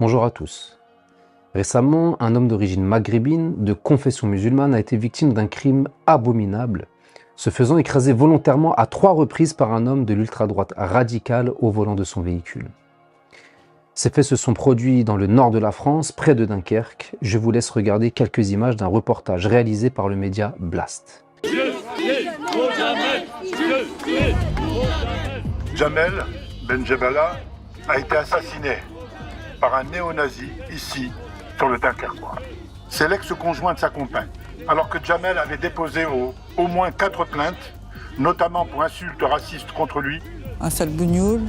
Bonjour à tous. Récemment, un homme d'origine maghrébine, de confession musulmane, a été victime d'un crime abominable, se faisant écraser volontairement à 3 reprises par un homme de l'ultra-droite radicale au volant de son véhicule. Ces faits se sont produits dans le nord de la France, près de Dunkerque. Je vous laisse regarder quelques images d'un reportage réalisé par le média Blast. Jamel Benjebala a été assassiné par un néo-nazi ici, sur le Dunkerquois. C'est l'ex-conjoint de sa compagne. Alors que Jamel avait déposé au moins 4 plaintes, notamment pour insultes racistes contre lui. Un sale bougnoul,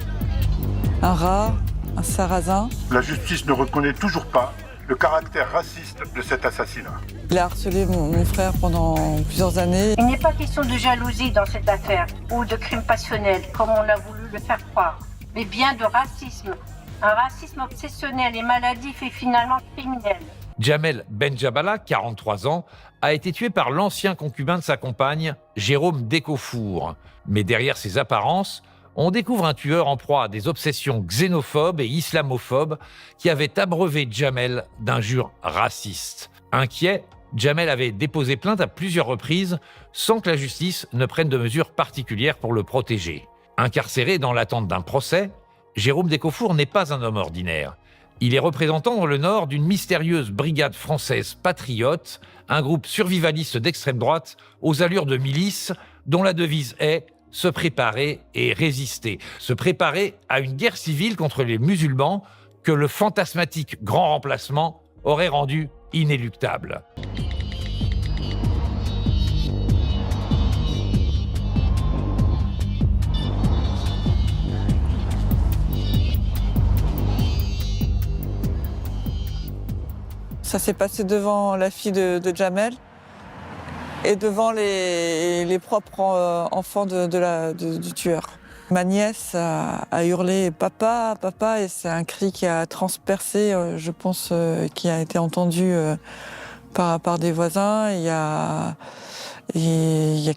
un rat, un sarrasin. La justice ne reconnaît toujours pas le caractère raciste de cet assassinat. Il a harcelé mon frère pendant plusieurs années. Il n'est pas question de jalousie dans cette affaire, ou de crime passionnel, comme on a voulu le faire croire, mais bien de racisme. Un racisme obsessionnel et maladif et finalement criminel. Jamel Benjebala, 43 ans, a été tué par l'ancien concubin de sa compagne, Jérôme Décofour. Mais derrière ses apparences, on découvre un tueur en proie à des obsessions xénophobes et islamophobes qui avait abreuvé Jamel d'injures racistes. Inquiet, Jamel avait déposé plainte à plusieurs reprises sans que la justice ne prenne de mesures particulières pour le protéger. Incarcéré dans l'attente d'un procès, Jérôme Décofour n'est pas un homme ordinaire. Il est représentant dans le Nord d'une mystérieuse brigade française patriote, un groupe survivaliste d'extrême droite aux allures de milice dont la devise est « se préparer et résister ». Se préparer à une guerre civile contre les musulmans que le fantasmatique grand remplacement aurait rendu inéluctable. Ça s'est passé devant la fille de Jamel et devant les propres enfants du tueur. Ma nièce a hurlé « Papa, papa » et c'est un cri qui a transpercé, je pense, qui a été entendu par des voisins. Il y a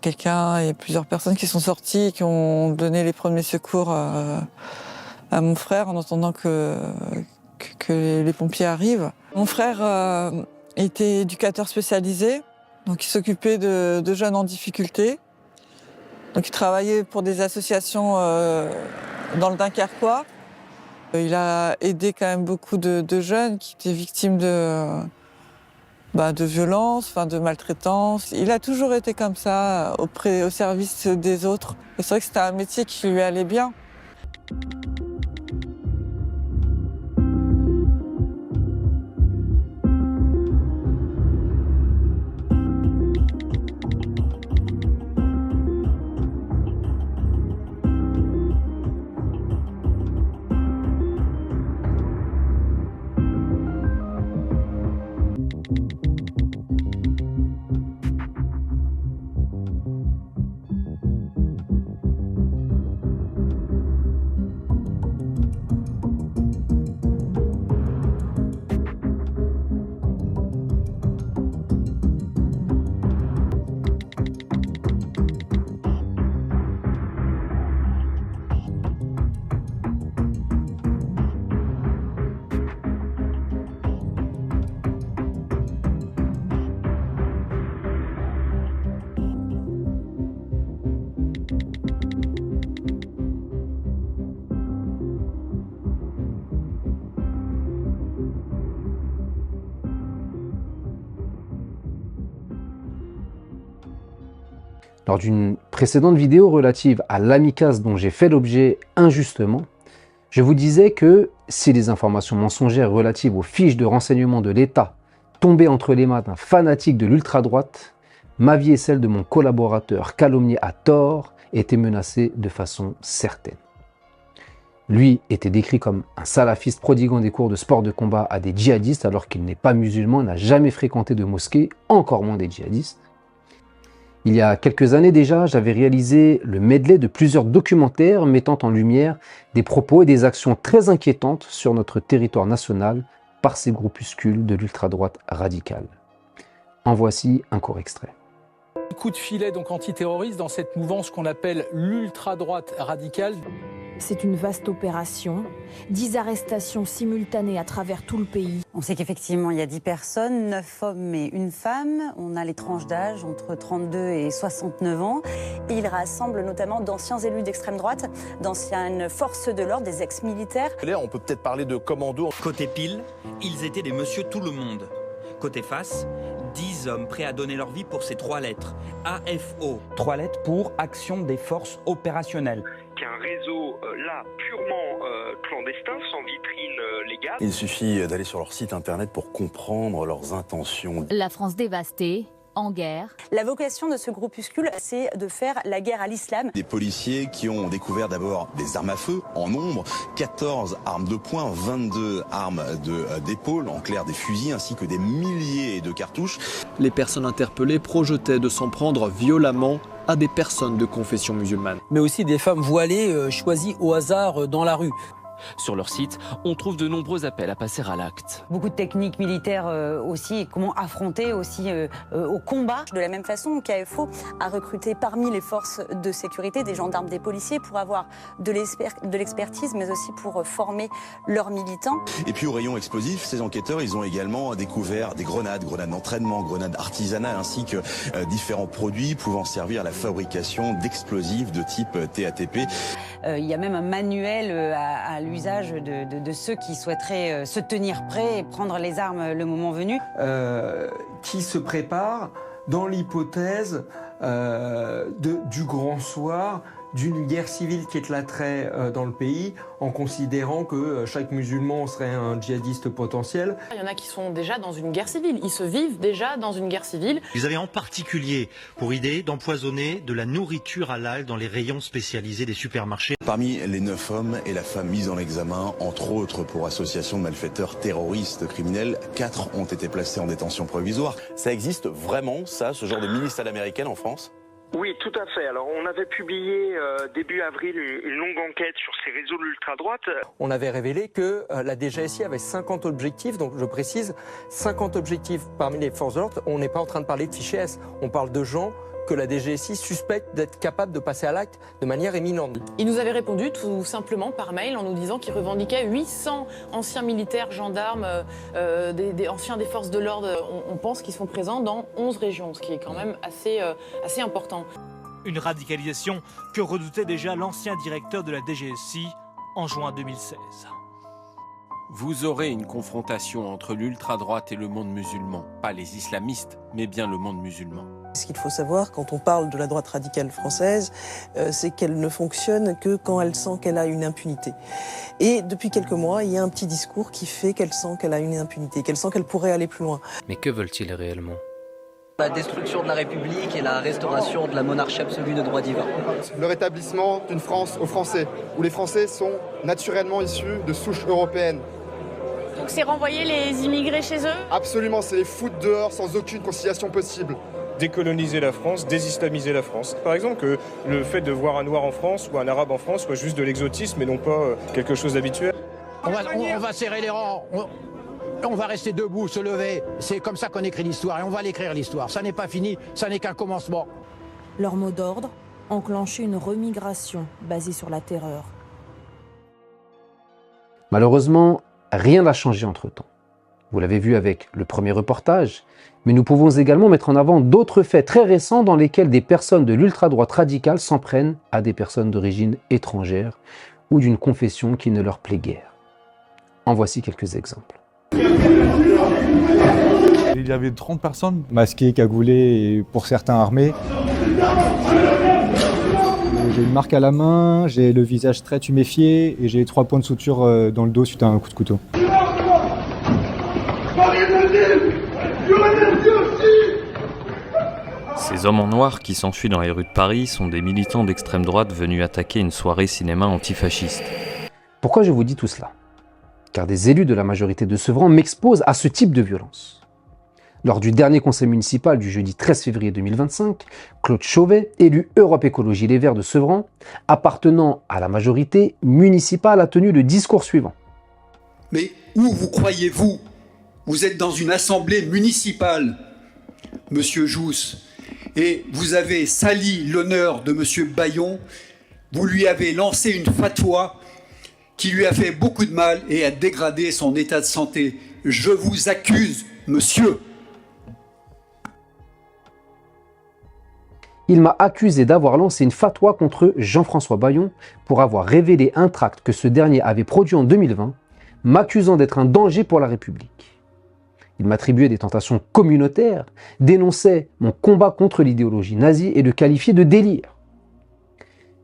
quelqu'un et plusieurs personnes qui sont sorties et qui ont donné les premiers secours à mon frère en entendant que les pompiers arrivent. Mon frère était éducateur spécialisé, donc il s'occupait de jeunes en difficulté. Donc il travaillait pour des associations dans le Dunkerquois. Il a aidé quand même beaucoup de jeunes qui étaient victimes de violences, de maltraitance. Il a toujours été comme ça, au service des autres. Et c'est vrai que c'était un métier qui lui allait bien. Lors d'une précédente vidéo relative à l'amicas dont j'ai fait l'objet injustement, je vous disais que si les informations mensongères relatives aux fiches de renseignement de l'État tombaient entre les mains d'un fanatique de l'ultra-droite, ma vie et celle de mon collaborateur calomnié à tort étaient menacées de façon certaine. Lui était décrit comme un salafiste prodiguant des cours de sport de combat à des djihadistes alors qu'il n'est pas musulman, n'a jamais fréquenté de mosquée, encore moins des djihadistes. Il y a quelques années déjà, j'avais réalisé le medley de plusieurs documentaires mettant en lumière des propos et des actions très inquiétantes sur notre territoire national par ces groupuscules de l'ultra-droite radicale. En voici un court extrait. Coup de filet donc antiterroriste dans cette mouvance qu'on appelle l'ultra-droite radicale. C'est une vaste opération, 10 arrestations simultanées à travers tout le pays. On sait qu'effectivement, il y a 10 personnes, 9 hommes et une femme. On a les tranches d'âge entre 32 et 69 ans. Et ils rassemblent notamment d'anciens élus d'extrême droite, d'anciennes forces de l'ordre, des ex-militaires. Là, on peut peut-être parler de commando. Côté pile, ils étaient des monsieur tout le monde. Côté face, 10 hommes prêts à donner leur vie pour ces 3 lettres. AFO. 3 lettres pour Action des forces opérationnelles. Qu'un réseau là purement clandestin, sans vitrine légale. Il suffit d'aller sur leur site internet pour comprendre leurs intentions. La France dévastée, en guerre. La vocation de ce groupuscule, c'est de faire la guerre à l'islam. Des policiers qui ont découvert d'abord des armes à feu en nombre, 14 armes de poing, 22 armes d'épaule, en clair des fusils, ainsi que des milliers de cartouches. Les personnes interpellées projetaient de s'en prendre violemment à des personnes de confession musulmane. Mais aussi des femmes voilées choisies au hasard dans la rue. Sur leur site, on trouve de nombreux appels à passer à l'acte. Beaucoup de techniques militaires aussi, et comment affronter aussi au combat. De la même façon, KFO a recruté parmi les forces de sécurité des gendarmes, des policiers pour avoir de l'expertise, mais aussi pour former leurs militants. Et puis au rayon explosif, ces enquêteurs, ils ont également découvert des grenades d'entraînement, grenades artisanales, ainsi que différents produits pouvant servir à la fabrication d'explosifs de type TATP. Il y a même un manuel à l'usage de ceux qui souhaiteraient se tenir prêts et prendre les armes le moment venu. Qui se prépare dans l'hypothèse du grand soir, d'une guerre civile qui éclaterait dans le pays, en considérant que chaque musulman serait un djihadiste potentiel. Il y en a qui sont déjà dans une guerre civile, ils se vivent déjà dans une guerre civile. Ils avaient en particulier pour idée d'empoisonner de la nourriture halal dans les rayons spécialisés des supermarchés. Parmi les 9 hommes et la femme mise en examen, entre autres pour association de malfaiteurs terroristes criminels, 4 ont été placés en détention provisoire. Ça existe vraiment, ça, ce genre de ministère américaine en France ? Oui, tout à fait. Alors, on avait publié début avril une longue enquête sur ces réseaux de l'ultra-droite. On avait révélé que la DGSI avait 50 objectifs, donc je précise, 50 objectifs parmi les forces de l'ordre. On n'est pas en train de parler de fichiers S, on parle de gens que la DGSI suspecte d'être capable de passer à l'acte de manière éminente. Il nous avait répondu tout simplement par mail en nous disant qu'il revendiquait 800 anciens militaires, gendarmes, des anciens des forces de l'ordre. On pense qu'ils sont présents dans 11 régions, ce qui est quand même assez important. Une radicalisation que redoutait déjà l'ancien directeur de la DGSI en juin 2016. Vous aurez une confrontation entre l'ultra-droite et le monde musulman. Pas les islamistes, mais bien le monde musulman. Ce qu'il faut savoir quand on parle de la droite radicale française, c'est qu'elle ne fonctionne que quand elle sent qu'elle a une impunité. Et depuis quelques mois, il y a un petit discours qui fait qu'elle sent qu'elle a une impunité, qu'elle sent qu'elle pourrait aller plus loin. Mais que veulent-ils réellement ? La destruction de la République et la restauration de la monarchie absolue de droit divin. Le rétablissement d'une France aux Français, où les Français sont naturellement issus de souches européennes. Donc c'est renvoyer les immigrés chez eux ? Absolument, c'est les foutre dehors sans aucune conciliation possible. Décoloniser la France, désislamiser la France. Par exemple, que le fait de voir un noir en France ou un arabe en France soit juste de l'exotisme et non pas quelque chose d'habituel. On va serrer les rangs, on va rester debout, se lever. C'est comme ça qu'on écrit l'histoire et on va l'écrire l'histoire. Ça n'est pas fini, ça n'est qu'un commencement. Leur mot d'ordre, enclencher une remigration basée sur la terreur. Malheureusement, rien n'a changé entre-temps. Vous l'avez vu avec le premier reportage, mais nous pouvons également mettre en avant d'autres faits très récents dans lesquels des personnes de l'ultra-droite radicale s'en prennent à des personnes d'origine étrangère ou d'une confession qui ne leur plaît guère. En voici quelques exemples. Il y avait 30 personnes, masquées, cagoulées et pour certains armés. J'ai une marque à la main, j'ai le visage très tuméfié et j'ai 3 points de suture dans le dos suite à un coup de couteau. Ces hommes en noir qui s'enfuient dans les rues de Paris sont des militants d'extrême droite venus attaquer une soirée cinéma antifasciste. Pourquoi je vous dis tout cela ? Car des élus de la majorité de Sevran m'exposent à ce type de violence. Lors du dernier conseil municipal du jeudi 13 février 2025, Claude Chauvet, élu Europe Écologie Les Verts de Sevran, appartenant à la majorité municipale, a tenu le discours suivant. Mais où vous croyez-vous ? Vous êtes dans une assemblée municipale, Monsieur Jousse, et vous avez sali l'honneur de Monsieur Bayon vous lui avez lancé une fatwa qui lui a fait beaucoup de mal et a dégradé son état de santé. Je vous accuse, monsieur. Il m'a accusé d'avoir lancé une fatwa contre Jean-François Bayon pour avoir révélé un tract que ce dernier avait produit en 2020, m'accusant d'être un danger pour la République. Il m'attribuait des tentations communautaires, dénonçait mon combat contre l'idéologie nazie et le qualifiait de délire.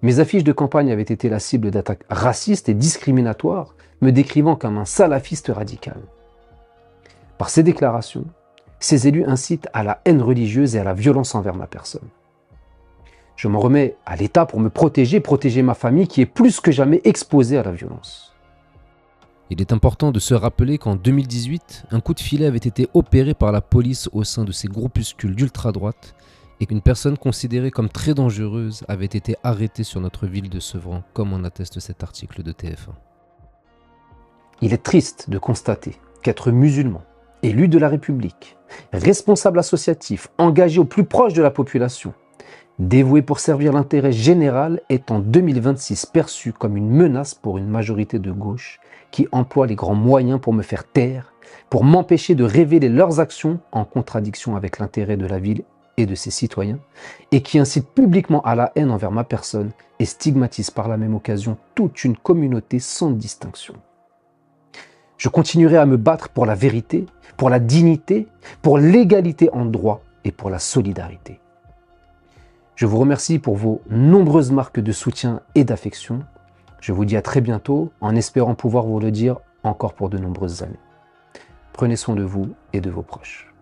Mes affiches de campagne avaient été la cible d'attaques racistes et discriminatoires, me décrivant comme un salafiste radical. Par ces déclarations, ces élus incitent à la haine religieuse et à la violence envers ma personne. Je m'en remets à l'État pour me protéger ma famille qui est plus que jamais exposée à la violence. Il est important de se rappeler qu'en 2018, un coup de filet avait été opéré par la police au sein de ces groupuscules d'ultra-droite et qu'une personne considérée comme très dangereuse avait été arrêtée sur notre ville de Sevran, comme en atteste cet article de TF1. Il est triste de constater qu'être musulman, élu de la République, responsable associatif, engagé au plus proche de la population, dévoué pour servir l'intérêt général, est en 2026 perçu comme une menace pour une majorité de gauche qui emploie les grands moyens pour me faire taire, pour m'empêcher de révéler leurs actions en contradiction avec l'intérêt de la ville et de ses citoyens, et qui incite publiquement à la haine envers ma personne et stigmatise par la même occasion toute une communauté sans distinction. Je continuerai à me battre pour la vérité, pour la dignité, pour l'égalité en droit et pour la solidarité. Je vous remercie pour vos nombreuses marques de soutien et d'affection. Je vous dis à très bientôt, en espérant pouvoir vous le dire encore pour de nombreuses années. Prenez soin de vous et de vos proches.